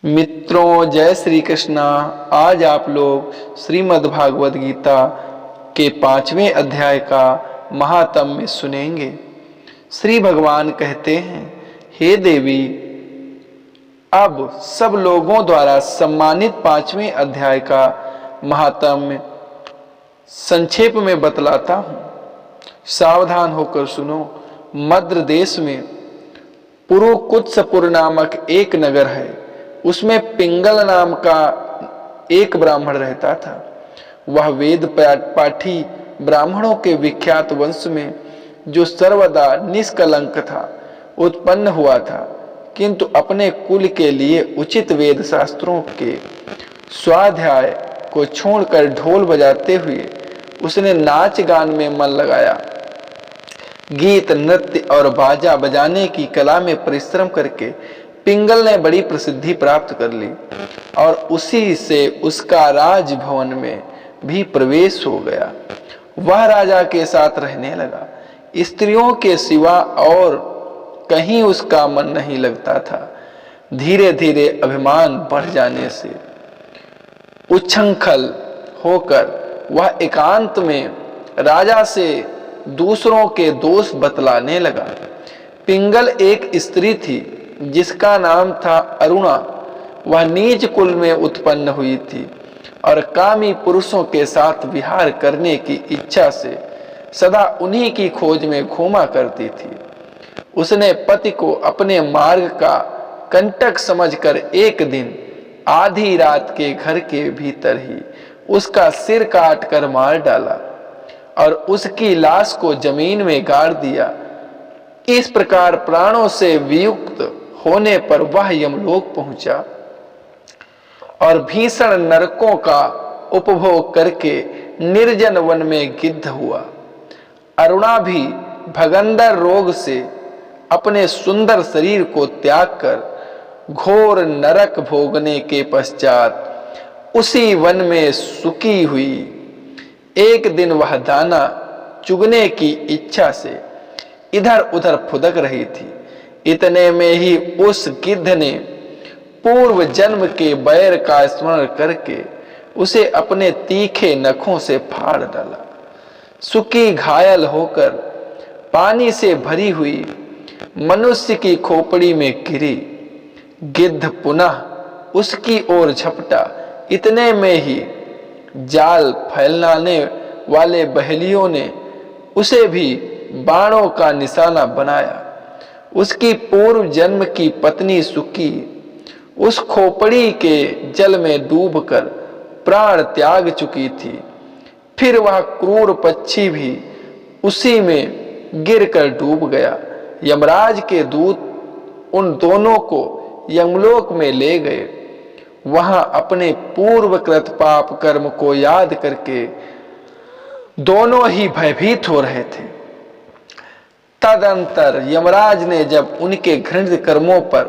मित्रों, जय श्री कृष्णा। आज आप लोग श्रीमद् भागवत गीता के 5वें अध्याय का महात्म्य सुनेंगे। श्री भगवान कहते हैं, हे देवी, अब सब लोगों द्वारा सम्मानित 5वें अध्याय का महात्म्य संक्षेप में बतलाता हूँ। सावधान होकर सुनो। मद्र देश में पुरुकुत्सपुर नामक एक नगर है। उसमें पिंगल नाम का एक ब्राह्मण रहता था। वह वेद पाठी ब्राह्मणों के विख्यात वंश में, जो सर्वदा निष्कलंक था, उत्पन्न हुआ था, किंतु अपने कुल के लिए उचित वेद शास्त्रों के स्वाध्याय को छोड़कर ढोल बजाते हुए उसने नाच गान में मन लगाया। गीत, नृत्य और बाजा बजाने की कला में परिश्रम करके पिंगल ने बड़ी प्रसिद्धि प्राप्त कर ली और उसी से उसका राजभवन में भी प्रवेश हो गया। वह राजा के साथ रहने लगा। स्त्रियों के सिवा और कहीं उसका मन नहीं लगता था। धीरे धीरे अभिमान बढ़ जाने से उच्छृंखल होकर वह एकांत में राजा से दूसरों के दोष बतलाने लगा। पिंगल एक स्त्री थी जिसका नाम था अरुणा। वह नीच कुल में उत्पन्न हुई थी और कामी पुरुषों के साथ विहार करने की इच्छा से सदा उन्हीं की खोज में घूमा करती थी। उसने पति को अपने मार्ग का कंटक समझकर एक दिन आधी रात के घर के भीतर ही उसका सिर काट कर मार डाला और उसकी लाश को जमीन में गाड़ दिया। इस प्रकार प्राणों से वियुक्त होने पर वह यमलोक पहुंचा और भीषण नरकों का उपभोग करके निर्जन वन में गिद्ध हुआ। अरुणा भी भगंदर रोग से अपने सुंदर शरीर को त्याग कर घोर नरक भोगने के पश्चात उसी वन में सुखी हुई। एक दिन वह दाना चुगने की इच्छा से इधर उधर फुदक रही थी। इतने में ही उस गिद्ध ने पूर्व जन्म के बैर का स्मरण करके उसे अपने तीखे नखों से फाड़ डाला। सुकी घायल होकर पानी से भरी हुई मनुष्य की खोपड़ी में गिरी। गिद्ध पुनः उसकी ओर झपटा। इतने में ही जाल फैलाने वाले बहेलियों ने उसे भी बाणों का निशाना बनाया। उसकी पूर्व जन्म की पत्नी सुकी उस खोपड़ी के जल में डूबकर प्राण त्याग चुकी थी। फिर वह क्रूर पक्षी भी उसी में गिरकर डूब गया। यमराज के दूत उन दोनों को यमलोक में ले गए। वहां अपने पूर्वकृत पाप कर्म को याद करके दोनों ही भयभीत हो रहे थे। तदंतर यमराज ने जब उनके घृणित कर्मों पर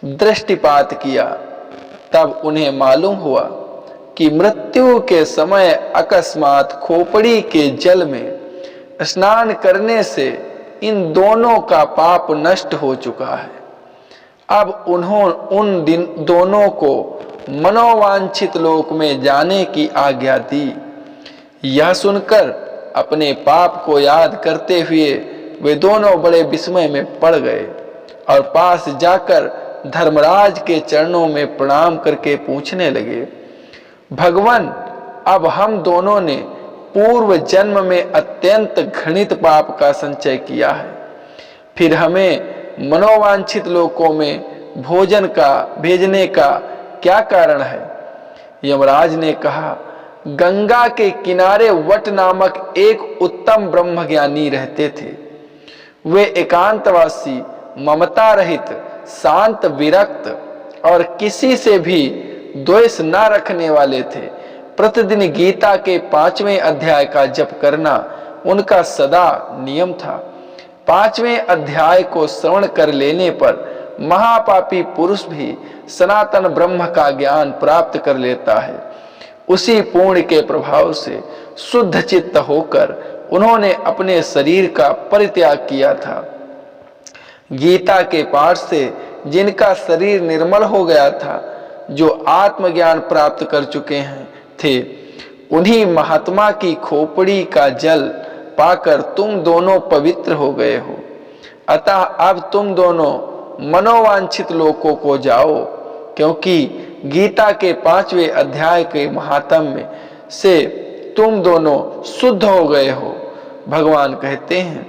दृष्टिपात किया, तब उन्हें मालूम हुआ कि मृत्यु के समय अकस्मात खोपड़ी के जल में स्नान करने से इन दोनों का पाप नष्ट हो चुका है। अब उन दोनों को मनोवांछित लोक में जाने की आज्ञा दी। यह सुनकर अपने पाप को याद करते हुए वे दोनों बड़े विस्मय में पड़ गए और पास जाकर धर्मराज के चरणों में प्रणाम करके पूछने लगे, भगवान, अब हम दोनों ने पूर्व जन्म में अत्यंत घृणित पाप का संचय किया है। फिर हमें मनोवांछित लोकों में भोजन का भेजने का क्या कारण है? यमराज ने कहा, गंगा के किनारे वट नामक एक उत्तम ब्रह्मज्ञानी रहते थे। वे एकांतवासी, ममता रहित, शांत, विरक्त और किसी से भी द्वेष न रखने वाले थे। प्रतिदिन गीता के 5वें अध्याय का जप करना उनका सदा नियम था। 5वें अध्याय को श्रवण कर लेने पर महापापी पुरुष भी सनातन ब्रह्म का ज्ञान प्राप्त कर लेता है। उसी पुण्य के प्रभाव से शुद्ध चित्त होकर उन्होंने अपने शरीर का परित्याग किया था। गीता के पाठ से जिनका शरीर निर्मल हो गया था, जो आत्मज्ञान प्राप्त कर चुके हैं थे, उन्हीं महात्मा की खोपड़ी का जल पाकर तुम दोनों पवित्र हो गए हो। अतः अब तुम दोनों मनोवांछित लोकों को जाओ, क्योंकि गीता के 5वें अध्याय के महात्म्य से तुम दोनों शुद्ध हो गए हो। भगवान कहते हैं,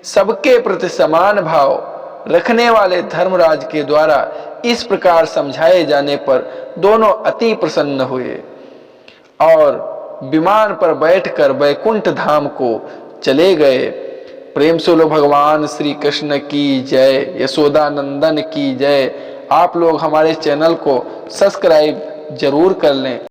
सबके प्रति समान भाव रखने वाले धर्मराज के द्वारा इस प्रकार समझाए जाने पर दोनों अति प्रसन्न हुए और विमान पर बैठकर वैकुंठ धाम को चले गए। प्रेम से लो भगवान श्री कृष्ण की जय, यशोदा नंदन की जय। आप लोग हमारे चैनल को सब्सक्राइब जरूर कर लें।